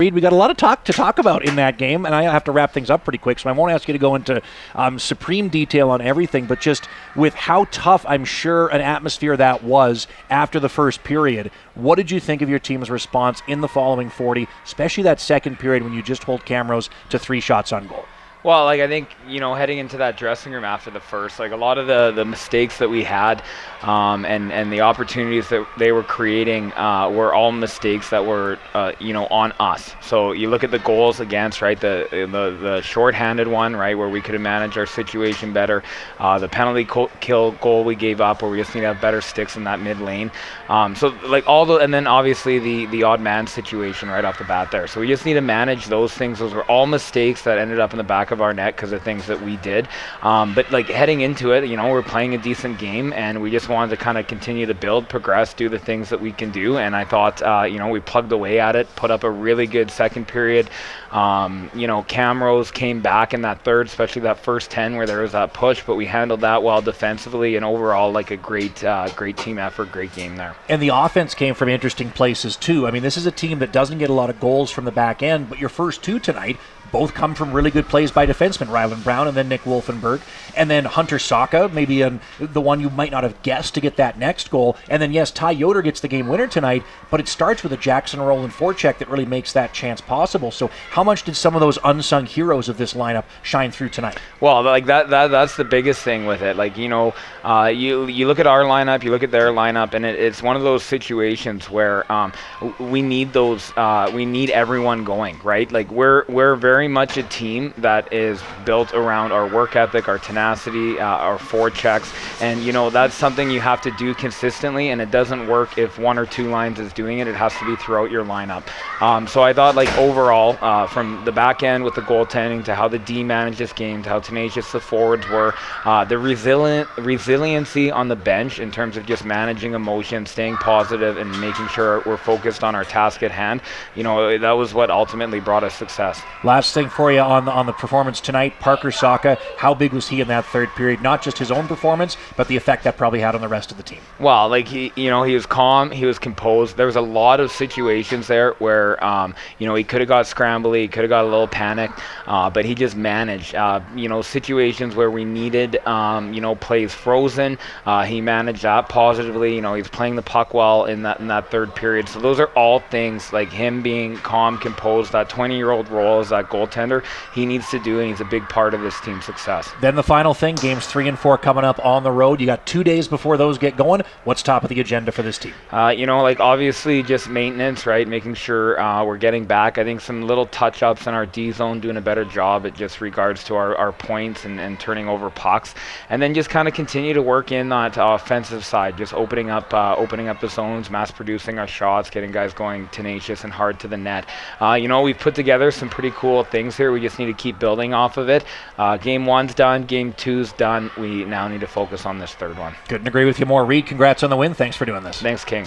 Reed, we got a lot of talk to talk about in that game, and I have to wrap things up pretty quick, so I won't ask you to go into supreme detail on everything, but just with how tough I'm sure an atmosphere that was after the first period, what did you think of your team's response in the following 40, especially that second period when you just hold Camrose to 3 shots on goal? Well, like I think, heading into that dressing room after the first, like a lot of the mistakes that we had and the opportunities that they were creating were all mistakes that were, on us. So you look at the goals against, right, the shorthanded one, right, where we could have managed our situation better, the penalty kill goal we gave up where we just need to have better sticks in that mid lane. So like and then obviously the odd man situation right off the bat there. So we just need to manage those things. Those were all mistakes that ended up in the back of our net because of things that we did. But like heading into it, we're playing a decent game and we just wanted to kind of continue to build, progress, do the things that we can do. And I thought, we plugged away at it, put up a really good second period. Camrose came back in that third, especially that first 10 where there was that push, but we handled that well defensively and overall like a great team effort, great game there. And the offense came from interesting places too. I mean, this is a team that doesn't get a lot of goals from the back end, but your first 2 tonight both come from really good plays by defensemen, Ryland Brown and then Nick Wolfenberg. And then Hunter Saka, maybe the one you might not have guessed to get that next goal. And then, yes, Ty Yoder gets the game winner tonight, but it starts with a Jackson Rowland forecheck that really makes that chance possible. So how much did some of those unsung heroes of this lineup shine through tonight? Well, like that's the biggest thing with it. Like, you look at our lineup, you look at their lineup, and it's one of those situations where we need we need everyone going, right? Like we're very much a team that is built around our work ethic, our tenacity, our forechecks, and that's something you have to do consistently, and it doesn't work if 1 or 2 lines is doing it. It has to be throughout your lineup. So I thought, like, overall, from the back end with the goaltending to how the D managed this game to how tenacious the forwards were, the resiliency on the bench in terms of just managing emotion, staying positive, and making sure we're focused on our task at hand, that was what ultimately brought us success. Last thing for you on the performance tonight, Parker Saka, how big was he in that third period? Not just his own performance, but the effect that probably had on the rest of the team. Well, like he was calm, he was composed. There was a lot of situations there where, he could have got scrambly, he could have got a little panicked, but he just managed. Situations where we needed, plays frozen, he managed that positively. He was playing the puck well in that third period. So those are all things like him being calm, composed, that 20-year-old role as that goaltender he needs to do, and he's a big part of this team's success. Then the final thing, games 3 and 4 coming up on the road. You got 2 days before those get going. What's top of the agenda for this team? Obviously just maintenance, right? Making sure we're getting back. I think some little touch-ups in our D zone, doing a better job at just regards to our points and turning over pucks. And then just kind of continue to work in that offensive side, just opening up the zones, mass producing our shots, getting guys going tenacious and hard to the net. We've put together some pretty cool things here. We just need to keep building off of it. Game 1's done. Game 2's done. We now need to focus on this third one. Couldn't agree with you more. Reed, congrats on the win. Thanks for doing this. Thanks, King.